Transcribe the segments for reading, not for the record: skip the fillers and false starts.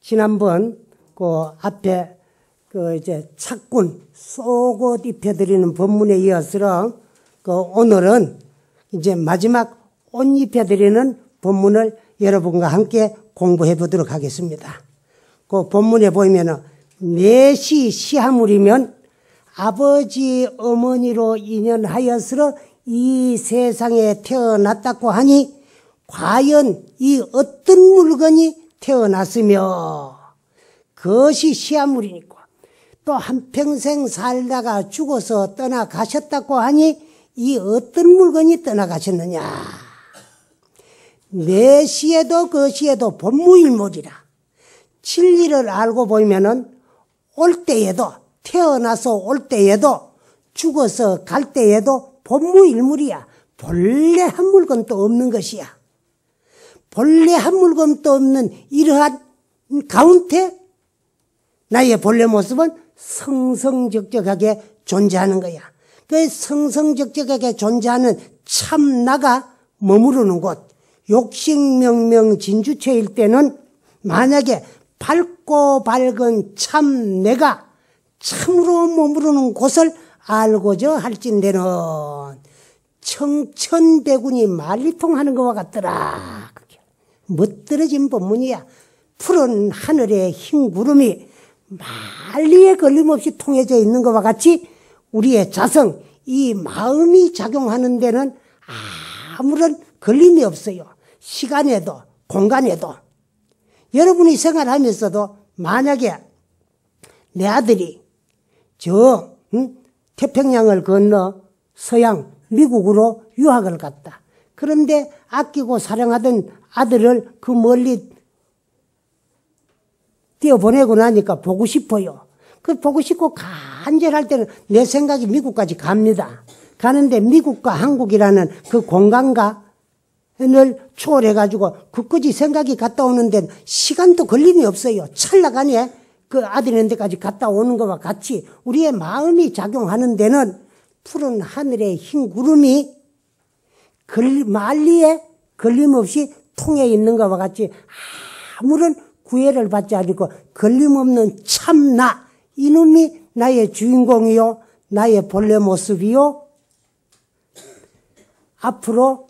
지난번 그 앞에 그 이제 착군 속옷 입혀드리는 법문에 이어서 그 오늘은 이제 마지막 옷 입혀드리는 법문을 여러분과 함께 공부해 보도록 하겠습니다. 그 법문에 보면은 내시 시하물이면 아버지 어머니로 인연하여서 이 세상에 태어났다고 하니 과연 이 어떤 물건이 태어났으며 그것이 시하물이니까 또 한평생 살다가 죽어서 떠나가셨다고 하니 이 어떤 물건이 떠나가셨느냐. 내 시에도 그 시에도 법무일물이라. 진리를 알고 보면은 올 때에도 태어나서 올 때에도 죽어서 갈 때에도 법무일물이야. 본래 한 물건도 없는 것이야. 본래 한 물건도 없는 이러한 가운데 나의 본래 모습은 성성적적하게 존재하는 거야. 그 성성적적하게 존재하는 참나가 머무르는 곳, 욕식명명진주체일 때는 만약에 밝고 밝은 참내가 참으로 머무르는 곳을 알고자 할진대는 청천대군이 만리통하는 것과 같더라. 멋들어진 법문이야. 푸른 하늘의 흰 구름이 만리에 걸림없이 통해져 있는 것과 같이 우리의 자성, 이 마음이 작용하는 데는 아무런 걸림이 없어요. 시간에도 공간에도. 여러분이 생활하면서도 만약에 내 아들이 태평양을 건너 서양 미국으로 유학을 갔다. 그런데 아끼고 사랑하던 아들을 그 멀리 띄어보내고 나니까 보고 싶어요. 그 보고 싶고 간절할 때는 내 생각이 미국까지 갑니다. 가는데 미국과 한국이라는 그 공간을 초월해가지고 그까지 생각이 갔다 오는데 시간도 걸림이 없어요. 찰나간에 그 아들인 데까지 갔다 오는 것과 같이 우리의 마음이 작용하는 데는 푸른 하늘의 흰 구름이 만리에 걸림없이 통해 있는 것과 같이 아무런 구애를 받지 않고 걸림없는 참나, 이놈이 나의 주인공이요, 나의 본래 모습이요, 앞으로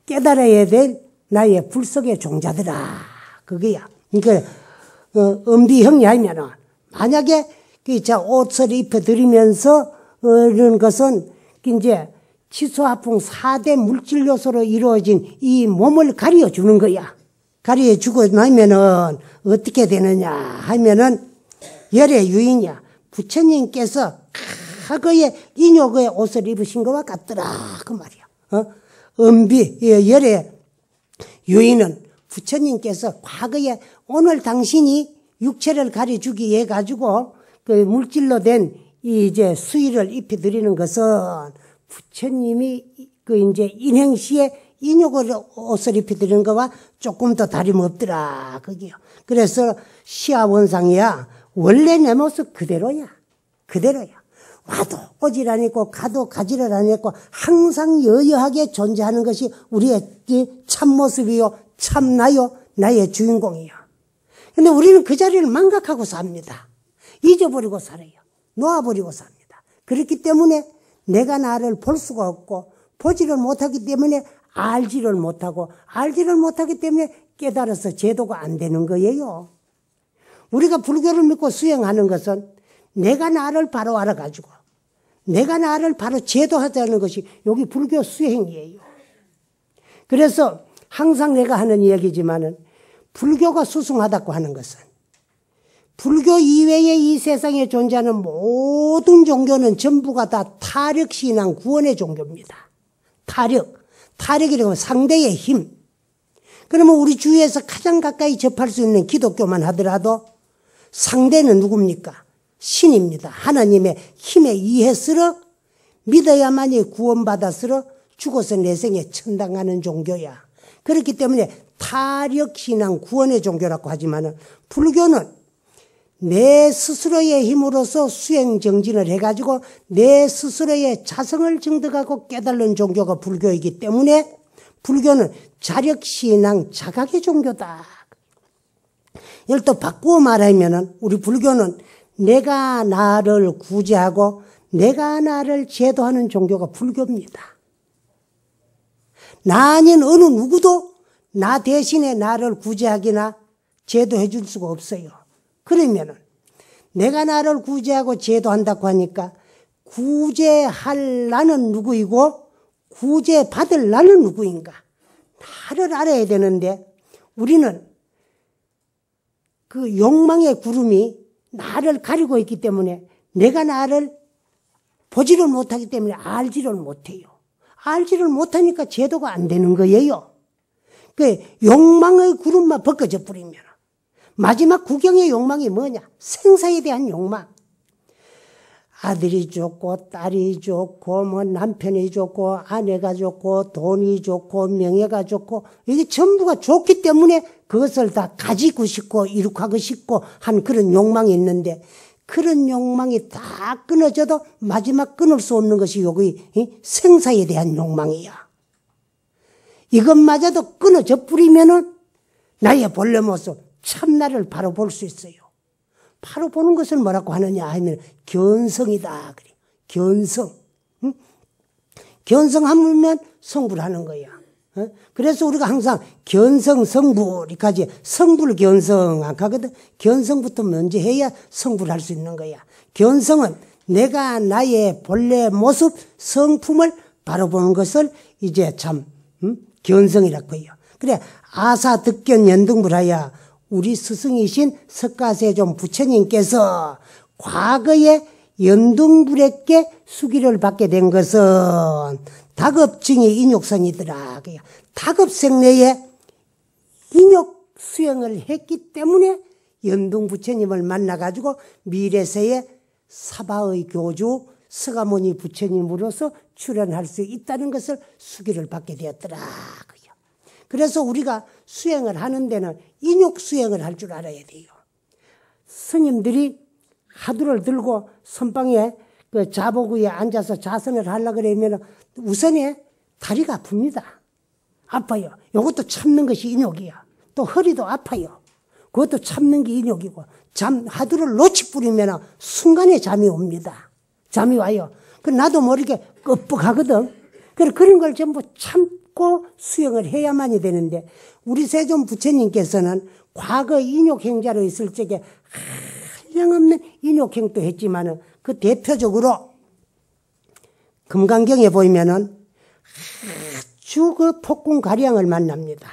깨달아야 될 나의 불속의 종자들아. 그거야. 그러니까 엄비형이 하면은 만약에 옷을 입혀드리면서 이런 것은 이제 치수화풍 4대 물질 요소로 이루어진 이 몸을 가려주는 거야. 가려주고 나면은 어떻게 되느냐 하면은 열의 유인이야. 부처님께서 과거에 인욕의 옷을 입으신 것과 같더라. 그 말이야. 열의 유인은 부처님께서 과거에 오늘 당신이 육체를 가려주기 위해 가지고 그 물질로 된 이제 수의를 입혀드리는 것은 부처님이 그 이제 인행시에 인욕을 옷을 입혀드리는 것과 조금 더 다름없더라. 그게요. 그래서 시아원상이야. 원래 내 모습 그대로야. 그대로야. 와도 오질 않았고 가도 가지를 않았고 항상 여여하게 존재하는 것이 우리의 참모습이요. 참나요. 나의 주인공이요. 근데 우리는 그 자리를 망각하고 삽니다. 잊어버리고 살아요. 놓아버리고 삽니다. 그렇기 때문에 내가 나를 볼 수가 없고 보지를 못하기 때문에 알지를 못하고 알지를 못하기 때문에 깨달아서 제도가 안 되는 거예요. 우리가 불교를 믿고 수행하는 것은 내가 나를 바로 알아가지고 내가 나를 바로 제도하자는 것이 여기 불교 수행이에요. 그래서 항상 내가 하는 이야기지만은 불교가 수승하다고 하는 것은 불교 이외의 이 세상에 존재하는 모든 종교는 전부가 다 타력신앙 구원의 종교입니다. 타력이라고 하면 상대의 힘. 그러면 우리 주위에서 가장 가까이 접할 수 있는 기독교만 하더라도 상대는 누굽니까? 신입니다. 하나님의 힘에 의해서 믿어야만이 구원받았으러 죽어서 내생에 천당하는 종교야. 그렇기 때문에 타력신앙 구원의 종교라고 하지만은 불교는 내 스스로의 힘으로서 수행정진을 해가지고 내 스스로의 자성을 증득하고 깨달는 종교가 불교이기 때문에 불교는 자력신앙 자각의 종교다. 이걸 또 바꾸어 말하면은 우리 불교는 내가 나를 구제하고 내가 나를 제도하는 종교가 불교입니다. 나 아닌 어느 누구도 나 대신에 나를 구제하기나 제도해 줄 수가 없어요. 그러면은 내가 나를 구제하고 제도한다고 하니까 구제할 나는 누구이고 구제받을 나는 누구인가? 나를 알아야 되는데 우리는 그 욕망의 구름이 나를 가리고 있기 때문에 내가 나를 보지를 못하기 때문에 알지를 못해요. 알지를 못하니까 제도가 안 되는 거예요. 그 욕망의 구름만 벗겨져 버리면 마지막 구경의 욕망이 뭐냐? 생사에 대한 욕망. 아들이 좋고 딸이 좋고 뭐 남편이 좋고 아내가 좋고 돈이 좋고 명예가 좋고 이게 전부가 좋기 때문에 그것을 다 가지고 싶고 이룩하고 싶고 한 그런 욕망이 있는데 그런 욕망이 다 끊어져도 마지막 끊을 수 없는 것이 여기 생사에 대한 욕망이야. 이것마저도 끊어져 버리면은 나의 본래 모습 참나를 바로 볼 수 있어요. 바로 보는 것을 뭐라고 하느냐 하면 견성이다. 그래. 견성. 응? 견성하면 성불하는 거야. 어? 그래서 우리가 항상 견성, 성불, 이까지 성불, 견성 하거든. 견성부터 먼저 해야 성불할 수 있는 거야. 견성은 내가 나의 본래 모습, 성품을 바로 보는 것을 이제 참 견성이라고 해요. 그래 아사, 득견, 연등불하야 우리 스승이신 석가세존 부처님께서 과거에 연등불에게 수기를 받게 된 것은 다급증이 인욕선이더라. 다급생내에 인욕 수행을 했기 때문에 연등 부처님을 만나가지고 미래세에 사바의 교주 서가모니 부처님으로서 출연할 수 있다는 것을 수기를 받게 되었더라. 그래서 우리가 수행을 하는 데는 인욕 수행을 할 줄 알아야 돼요. 스님들이 화두를 들고 선방에 그 자복 위에 앉아서 자선을 하려고 그러면 우선에 다리가 아픕니다. 아파요. 이것도 참는 것이 인욕이야. 또 허리도 아파요. 그것도 참는 게 인욕이고 화두를 놓치 뿌리면 순간에 잠이 옵니다. 잠이 와요. 나도 모르게 끄뻑하거든. 그런 걸 전부 참고 수행을 해야만이 되는데 우리 세존 부처님께서는 과거 인욕행자로 있을 적에 한량없는 인욕행도 했지만은 그 대표적으로 금강경에 보이면은 아주 그 폭군 가량을 만납니다.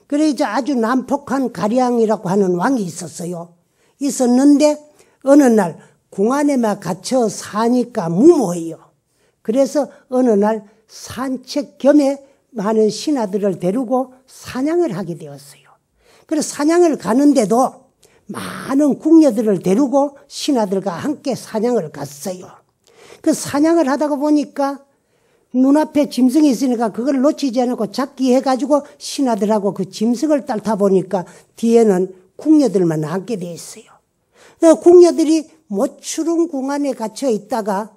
그래 이제 아주 난폭한 가량이라고 하는 왕이 있었어요. 있었는데 어느 날 궁안에만 갇혀 사니까 무모해요. 그래서 어느 날 산책 겸에 많은 신하들을 데리고 사냥을 하게 되었어요. 그래서 사냥을 가는데도 많은 궁녀들을 데리고 신하들과 함께 사냥을 갔어요. 그 사냥을 하다가 보니까 눈앞에 짐승이 있으니까 그걸 놓치지 않고 잡기 해가지고 신하들하고 그 짐승을 따다 보니까 뒤에는 궁녀들만 남게 돼 있어요. 궁녀들이 모추른 궁안에 갇혀 있다가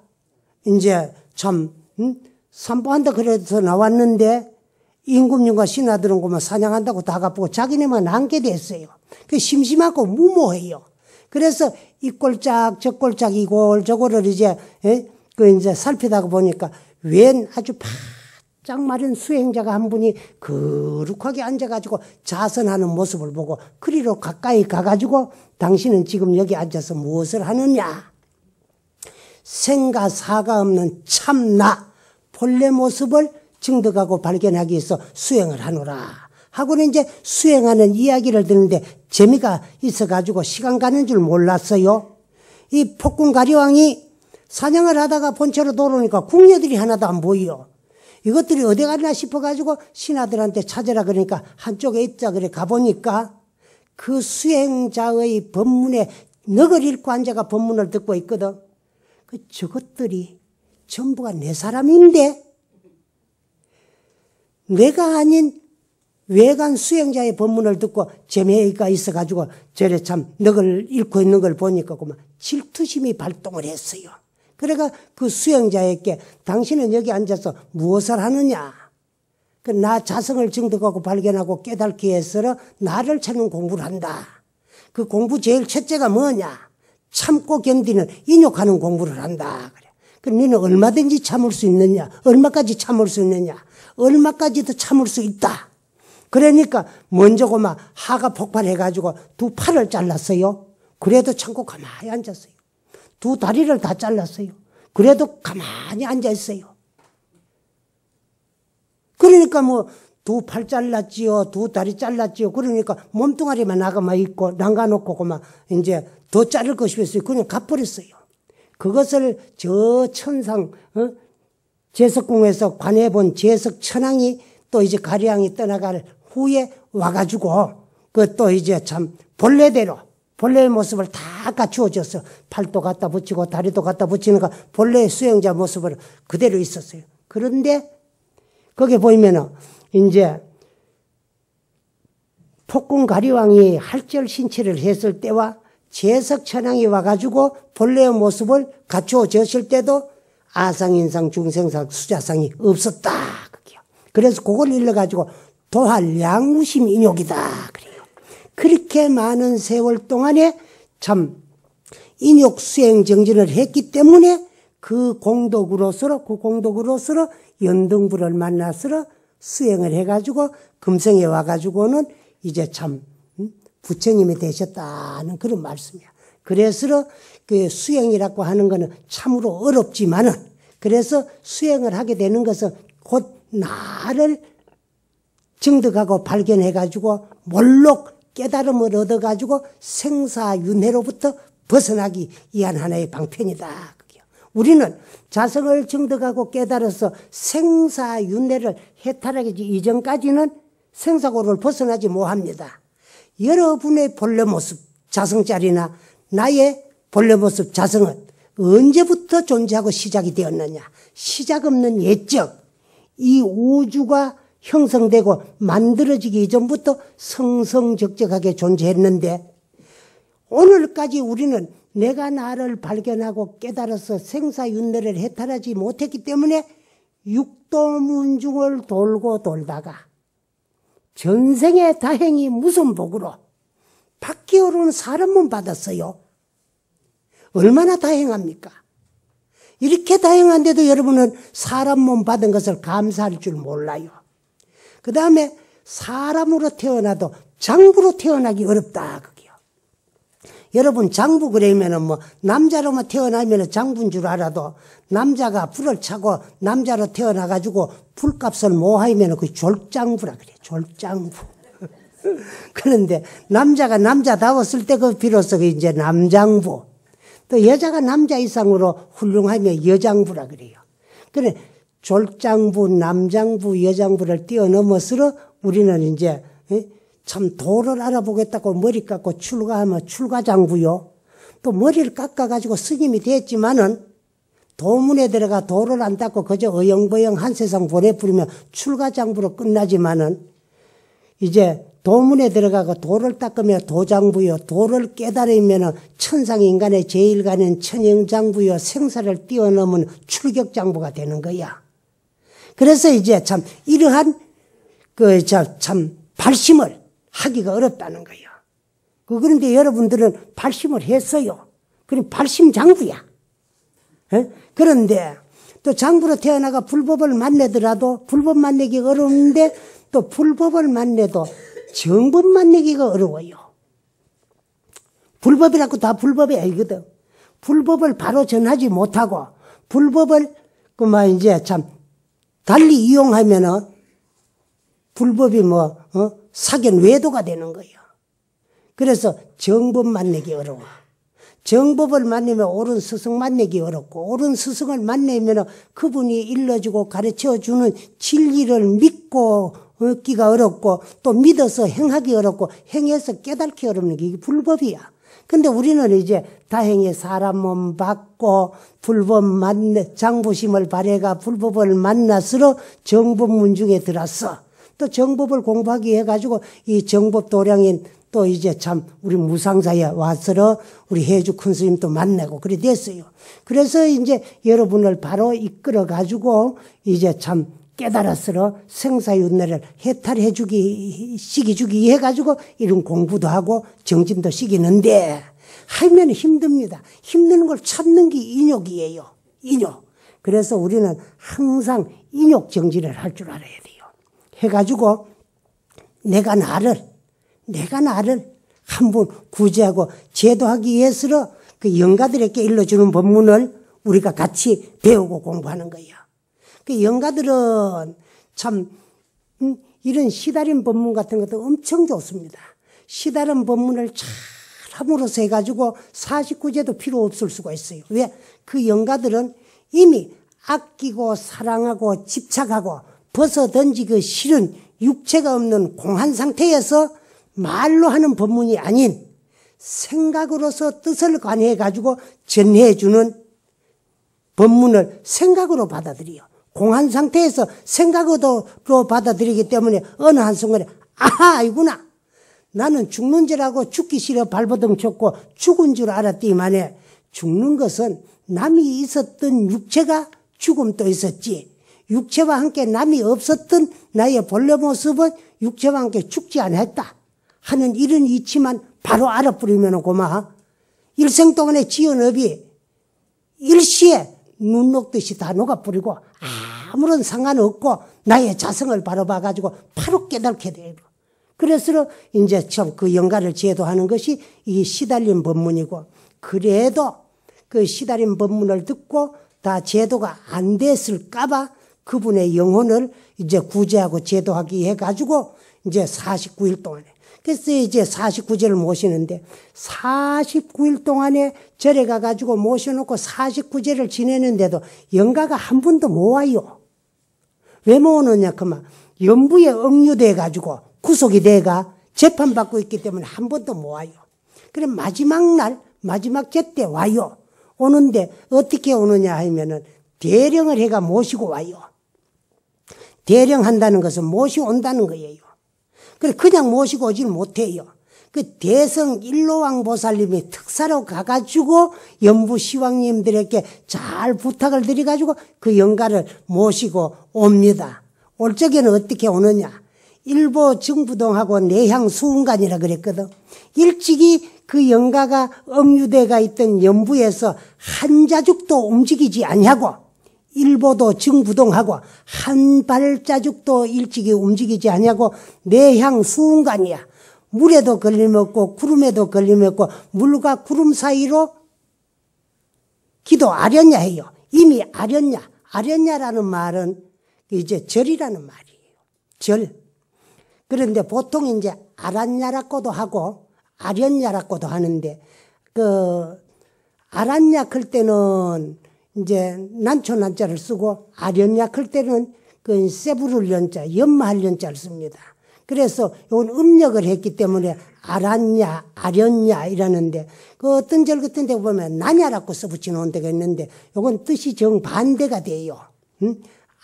이제 참 산보한다 그래서 나왔는데 임금님과 신하들은 그만 사냥한다고 다 갚고 자기네만 남게 됐어요. 그 심심하고 무모해요. 그래서 이 꼴짝 저 꼴짝 이골저골을 이제 이제 살피다가 보니까 웬 아주 바짝 마른 수행자가 한 분이 거룩하게 앉아가지고 자선하는 모습을 보고 그리로 가까이 가가지고 당신은 지금 여기 앉아서 무엇을 하느냐? 생가 사가 없는 참나 본래 모습을 증득하고 발견하기 위해서 수행을 하노라 하고는 이제 수행하는 이야기를 듣는데 재미가 있어가지고 시간 가는 줄 몰랐어요. 이 폭군가리왕이 사냥을 하다가 본체로 돌아오니까 궁녀들이 하나도 안 보여. 이것들이 어디 가나 싶어가지고 신하들한테 찾으라 그러니까 한쪽에 있자 그래 가보니까 그 수행자의 법문에 넋을 잃고 앉아가 법문을 듣고 있거든. 저것들이 전부가 내 사람인데 내가 아닌 외간 수행자의 법문을 듣고 재미가 있어가지고 저래 참 넋을 잃고 있는 걸 보니까 그만 질투심이 발동을 했어요. 그러니까 그 수행자에게 당신은 여기 앉아서 무엇을 하느냐? 그 나 자성을 증득하고 발견하고 깨닫기 위해서 나를 찾는 공부를 한다. 그 공부 제일 첫째가 뭐냐? 참고 견디는 인욕하는 공부를 한다. 그래. 그럼 너는 얼마든지 참을 수 있느냐? 얼마까지 참을 수 있느냐? 얼마까지도 참을 수 있다. 그러니까 먼저 고마 하가 폭발해가지고 두 팔을 잘랐어요. 그래도 참고 가만히 앉았어요. 두 다리를 다 잘랐어요. 그래도 가만히 앉아있어요. 그러니까 뭐 두 팔 잘랐지요. 두 다리 잘랐지요. 그러니까 몸뚱아리만 나가만 있고 남가놓고 그만 이제 더 자를 것이 있어요. 그냥 가버렸어요. 그것을 저 천상 제석궁에서 관해본 제석천왕이 또 이제 가리왕이 떠나갈 후에 와가지고 그 또 이제 참 본래대로 본래의 모습을 다 갖추어져서 팔도 갖다 붙이고 다리도 갖다 붙이니까 본래의 수행자 모습을 그대로 있었어요. 그런데 거기 보이면은 이제 폭군 가리왕이 할절신치를 했을 때와 제석천왕이 와가지고 본래의 모습을 갖추어졌을 때도 아상인상 중생상 수자상이 없었다. 그래서 그걸 일러가지고 도할 양무심 인욕이다. 그래요. 그렇게 많은 세월 동안에 참 인욕 수행 정진을 했기 때문에 그 공덕으로서 연등불을 만나서 수행을 해가지고 금성에 와가지고는 이제 참 부처님이 되셨다는 그런 말씀이야. 그래서 그 수행이라고 하는 거는 참으로 어렵지만은 그래서 수행을 하게 되는 것은 곧 나를 증득하고 발견해가지고 몰록 깨달음을 얻어가지고 생사윤회로부터 벗어나기 위한 하나의 방편이다. 우리는 자성을 증득하고 깨달아서 생사윤회를 해탈하기 이전까지는 생사고를 벗어나지 못합니다. 여러분의 본래 모습 자성짜리나 나의 본래 모습 자성은 언제부터 존재하고 시작이 되었느냐? 시작 없는 예적 이 우주가 형성되고 만들어지기 이전부터 성성적적하게 존재했는데 오늘까지 우리는 내가 나를 발견하고 깨달아서 생사윤회를 해탈하지 못했기 때문에 육도문중을 돌고 돌다가 전생의 다행히 무슨 복으로 밖에 오르는 사람만 받았어요. 얼마나 다행합니까? 이렇게 다행한데도 여러분은 사람 몸 받은 것을 감사할 줄 몰라요. 그 다음에 사람으로 태어나도 장부로 태어나기 어렵다. 그게요. 여러분 장부 그러면은 뭐 남자로만 태어나면 장부인 줄 알아도 남자가 불을 차고 남자로 태어나가지고 불값을 못 하면 그 졸장부라 그래. 졸장부. 그런데 남자가 남자다웠을 때 그 비로소 이제 남장부. 또 여자가 남자 이상으로 훌륭하면 여장부라 그래요. 그래 졸장부, 남장부, 여장부를 뛰어넘어서 우리는 이제 참 도를 알아보겠다고 머리 깎고 출가하면 출가장부요. 또 머리를 깎아가지고 스님이 됐지만은 도문에 들어가 도를 안 닦고 그저 어영버영 한 세상 보내버리면 출가장부로 끝나지만은 이제 도문에 들어가고 도를 닦으면 도장부요. 도를 깨달으면 천상인간의 제일간은 천영장부요. 생사를 뛰어넘은 출격장부가 되는 거야. 그래서 이제 참 이러한 참 발심을 하기가 어렵다는 거예요. 그런데 여러분들은 발심을 했어요. 그럼 발심장부야. 그런데 또 장부로 태어나가 불법을 만나더라도 불법 만나기가 어려운데 또 불법을 만나도 정법 만나기가 어려워요. 불법이라고 다 불법이 아니거든. 불법을 바로 전하지 못하고 불법을 이제 참 달리 이용하면은 불법이 사견 외도가 되는 거예요. 그래서 정법 만나기 어려워. 정법을 만나면 옳은 스승 만나기 어렵고 옳은 스승을 만나면 그분이 일러주고 가르쳐주는 진리를 믿고 얻기가 어렵고 또 믿어서 행하기 어렵고 행해서 깨닫기 어렵는 게 이게 불법이야. 근데 우리는 이제 다행히 사람 몸 받고 불법 장부심을 발해가 불법을 만나서 정법문중에 들었어. 또 정법을 공부하기 해가지고 이 정법 도량인 또 이제 참 우리 무상사에 와서 우리 해주 큰 스님도 만나고 그래 됐어요. 그래서 이제 여러분을 바로 이끌어 가지고 이제 참 깨달았으러 생사윤회를 해탈해주기, 시기주기 해가지고 이런 공부도 하고 정진도 시키는데 하면 힘듭니다. 힘드는 걸 찾는 게 인욕이에요. 인욕. 그래서 우리는 항상 인욕 정진을 할 줄 알아야 돼요. 해가지고 내가 나를 한번 구제하고 제도하기 위해서 그 영가들에게 일러주는 법문을 우리가 같이 배우고 공부하는 거예요. 그 영가들은 참 이런 시다림 법문 같은 것도 엄청 좋습니다. 시다림 법문을 잘 함으로써 해가지고 49제도 필요 없을 수가 있어요. 왜? 그 영가들은 이미 아끼고 사랑하고 집착하고 벗어던지기 싫은 육체가 없는 공한 상태에서 말로 하는 법문이 아닌 생각으로서 뜻을 관해가지고 전해주는 법문을 생각으로 받아들여요. 공한 상태에서 생각으로 받아들이기 때문에 어느 한순간에 아하 이구나. 나는 죽는 줄 알고 죽기 싫어 발버둥 쳤고 죽은 줄 알았더니만에 죽는 것은 남이 있었던 육체가 죽음도 있었지. 육체와 함께 남이 없었던 나의 본래 모습은 육체와 함께 죽지 않았다 하는 이런 이치만 바로 알아버리면 고마. 일생 동안의 지은 업이 일시에 눈 녹듯이 다 녹아버리고 아무런 상관없고 나의 자성을 바라봐가지고 바로 깨닫게 돼요. 그래서 이제 참 그 영가를 제도하는 것이 이 시달림 법문이고, 그래도 그 시달림 법문을 듣고 다 제도가 안 됐을까봐 그분의 영혼을 이제 구제하고 제도하기 해가지고 이제 49일 동안에. 그래서 이제 49제를 모시는데 49일 동안에 절에 가가지고 모셔놓고 49제를 지내는데도 영가가 한 번도 못 와요. 왜 못 오느냐 그만 연부에 억류돼가지고 구속이 돼가 재판받고 있기 때문에 한 번도 못 와요. 그래 마지막 날 마지막 제 때 와요. 오는데 어떻게 오느냐 하면은 대령을 해가 모시고 와요. 대령한다는 것은 모시고 온다는 거예요. 그래 그냥 모시고 오질 못해요. 그 대성 일로왕 보살님이 특사로 가가지고 연부 시왕님들에게 잘 부탁을 드려가지고 그 영가를 모시고 옵니다. 올 적에는 어떻게 오느냐. 일보 정부동하고 내향 수운간이라 그랬거든. 일찍이 그 영가가 억류대가 있던 연부에서 한 자죽도 움직이지 아니하고 일보도 정부동하고 한 발자죽도 일찍이 움직이지 아니하고 내향 수운간이야. 물에도 걸림없고 구름에도 걸림없고 물과 구름 사이로 기도 아련냐 해요. 이미 아련냐. 아련냐라는 말은 이제 절이라는 말이에요. 절. 그런데 보통 이제 아란냐라고도 하고 아련냐라고도 하는데 그 아란냐 클 때는 이제 난초 난자를 쓰고 아련냐 클 때는 그 세부를 연자, 연마할 연자를 씁니다. 그래서 이건 음력을 했기 때문에 아란냐, 아련냐 이러는데 그 어떤 절 같은 데 보면 나냐라고 써붙여 놓은 데가 있는데 이건 뜻이 정반대가 돼요.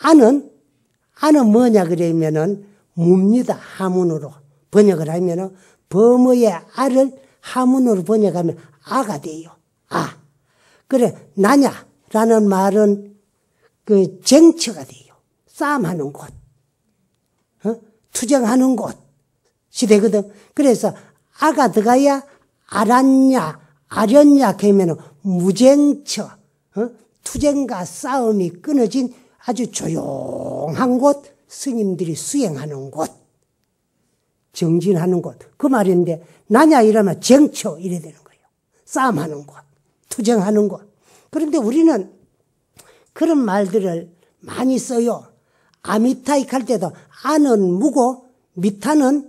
아는 뭐냐 그러면은 묵니다. 하문으로 번역을 하면은 범어의 아를 하문으로 번역하면 아가 돼요. 아. 그래 나냐라는 말은 그 쟁처가 돼요. 싸움하는 곳. 투쟁하는 곳이 되거든. 그래서 아가 들어가야 아란냐, 아련냐 그러면은 무쟁처, 투쟁과 싸움이 끊어진 아주 조용한 곳, 스님들이 수행하는 곳, 정진하는 곳. 그 말인데 나냐 이러면 쟁처 이래 되는 거예요. 싸움하는 곳, 투쟁하는 곳. 그런데 우리는 그런 말들을 많이 써요. 아미타익 할 때도 아는 무고 미타는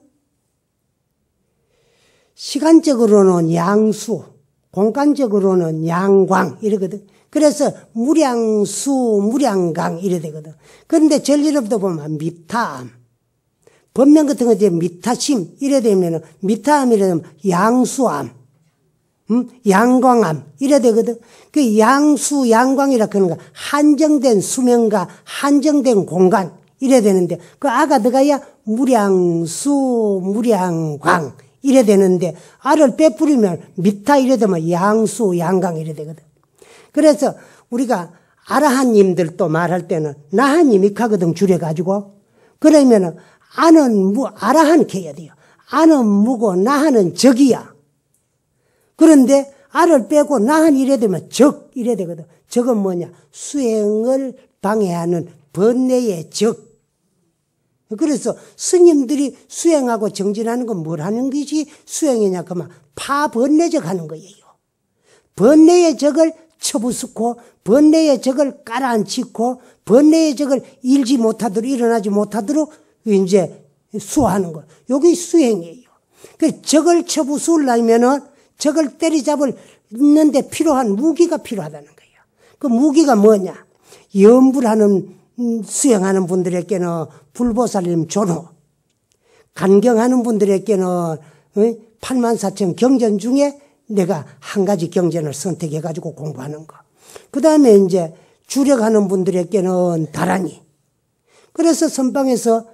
시간적으로는 양수, 공간적으로는 양광 이러거든. 그래서 무량수, 무량강 이래 되거든. 그런데 전리법도 보면 미타암, 법명 같은 거 이제 미타심 이래 되면은 미타암 이래 되면 양수암, 양광암 이래 되거든. 그 양수, 양광이라 그러는 거 한정된 수명과 한정된 공간 이래 되는데 그 아가 들어가야 무량수, 무량광 이래 되는데 아를 빼뿌리면 미타 이래 되면 양수, 양광 이래 되거든. 그래서 우리가 아라한님들도 말할 때는 나한님이 가거든 줄여가지고. 그러면은 아는 아라한 캐야 돼요. 아는 무고 나한은 적이야. 그런데 아를 빼고 나한 이래 되면 적 이래 되거든. 적은 뭐냐? 수행을 방해하는 번뇌의 적. 그래서 스님들이 수행하고 정진하는 건 뭘 하는 것이 수행이냐? 그러면 파번뇌적 하는 거예요. 번뇌의 적을 쳐부수고 번뇌의 적을 깔아앉히고 번뇌의 적을 일지 못하도록 일어나지 못하도록 이제 수하는 거. 여기 수행이에요. 그 적을 쳐부수려면은 적을 때리잡는데 필요한 무기가 필요하다는 거예요. 그 무기가 뭐냐? 염불하는 수행하는 분들에게는 불보살님 존호, 간경하는 분들에게는 84,000 경전 중에 내가 한 가지 경전을 선택해가지고 공부하는 거. 그 다음에 이제 주력하는 분들에게는 다란이. 그래서 선방에서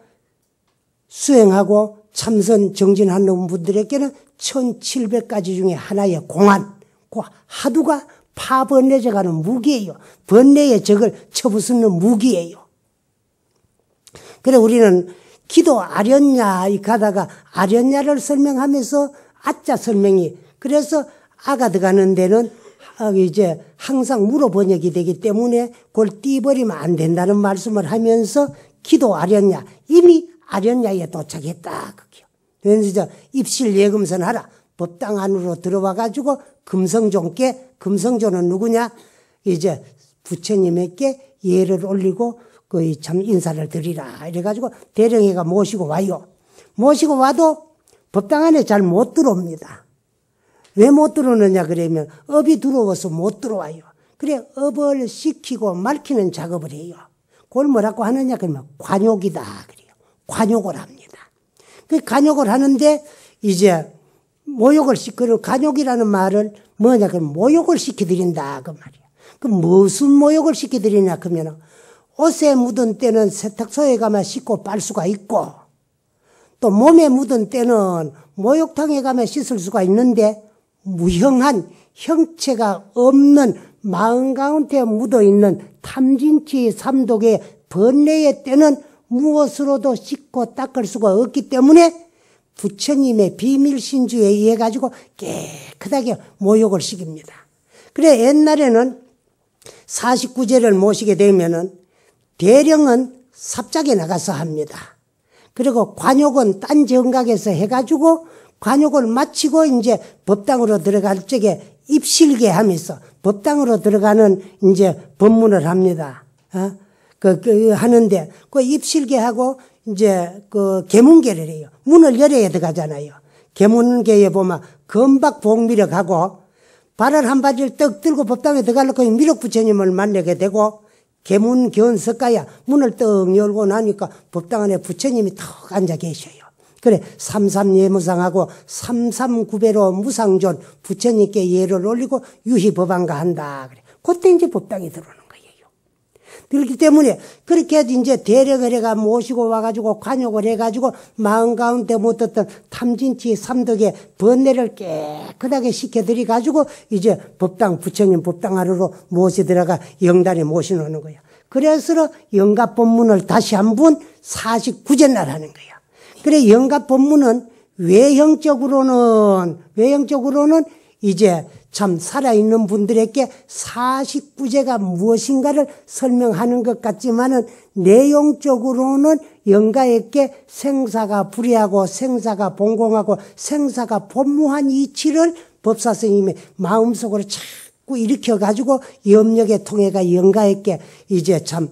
수행하고 참선 정진하는 분들에게는 1700가지 중에 하나의 공안. 그 하두가 파번뇌적 하는 무기예요. 번뇌의 적을 쳐부수는 무기예요. 그래 우리는 기도 아련냐 가다가 아련냐를 설명하면서 아자 설명이 그래서 아가 들어가는 데는 이제 항상 물어 번역이 되기 때문에 그걸 띄버리면 안 된다는 말씀을 하면서 기도 아련냐 이미 아련냐에 도착했다. 그래서 입실 예금선 하라. 법당 안으로 들어와 가지고 금성존께 금성존은 누구냐? 이제 부처님에게 예를 올리고 그 참 인사를 드리라. 이래 가지고 대령이가 모시고 와요. 모시고 와도 법당 안에 잘 못 들어옵니다. 왜 못 들어오느냐 그러면 업이 들어와서 못 들어와요. 그래 업을 시키고 말키는 작업을 해요. 그걸 뭐라고 하느냐 그러면 관욕이다 그래요. 관욕을 합니다. 그 관욕을 하는데 이제 모욕을 시키는 관욕이라는 말을 뭐냐 그러면 모욕을 시켜드린다 그 말이야. 그 무슨 모욕을 시켜드리냐 그러면 옷에 묻은 때는 세탁소에 가면 씻고 빨 수가 있고 또 몸에 묻은 때는 목욕탕에 가면 씻을 수가 있는데 무형한 형체가 없는 마음 가운데 묻어있는 탐진치 삼독의 번뇌의 때는 무엇으로도 씻고 닦을 수가 없기 때문에 부처님의 비밀신주에 의해 가지고 깨끗하게 모욕을 시킵니다. 그래 옛날에는 49제를 모시게 되면은 대령은 삽작에 나가서 합니다. 그리고 관욕은 딴 정각에서 해가지고 관욕을 마치고 이제 법당으로 들어갈 적에 입실계 하면서 법당으로 들어가는 이제 법문을 합니다. 하는데 그 입실계 하고 이제 그 계문계를 해요. 문을 열어야 들어가잖아요. 계문계에 보면 금박 복미력하고 발을 한 바지를 떡 들고 법당에 들어가려고 미륵 부처님을 만나게 되고 계문 견석가야 문을 떡 열고 나니까 법당 안에 부처님이 턱 앉아 계셔요. 그래 삼삼예무상하고 삼삼구배로 무상존 부처님께 예를 올리고 유희법안가 한다. 그래 그때 이제 법당에 들어오는 거예요. 그렇기 때문에 그렇게 이제 대령을 해가 모시고 와가지고 관욕을 해가지고 마음 가운데 묻었던 탐진치 삼덕의 번뇌를 깨끗하게 시켜드리 가지고 이제 법당 부처님 법당 안으로 모시들어가 영단에 모셔놓는 거야. 그래서 영갑법문을 다시 한번 49제 날 하는 거야. 그래 영갑법문은 외형적으로는 이제 참 살아있는 분들에게 49제가 무엇인가를 설명하는 것 같지만은 내용적으로는 영가에게 생사가 불이하고 생사가 본공하고 생사가 본무한 이치를 법사스님의 마음속으로 자꾸 일으켜가지고 염력의 통해가 영가에게 이제 참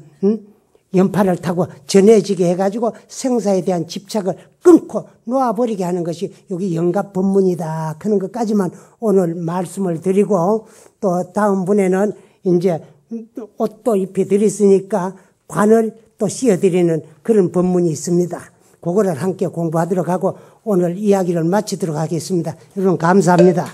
연파를 타고 전해지게 해가지고 생사에 대한 집착을 끊고 놓아버리게 하는 것이 여기 영갑법문이다 하는 것까지만 오늘 말씀을 드리고 또 다음 분에는 이제 옷도 입혀드렸으니까 관을 또 씌워드리는 그런 법문이 있습니다. 그거를 함께 공부하도록 하고 오늘 이야기를 마치도록 하겠습니다. 여러분 감사합니다.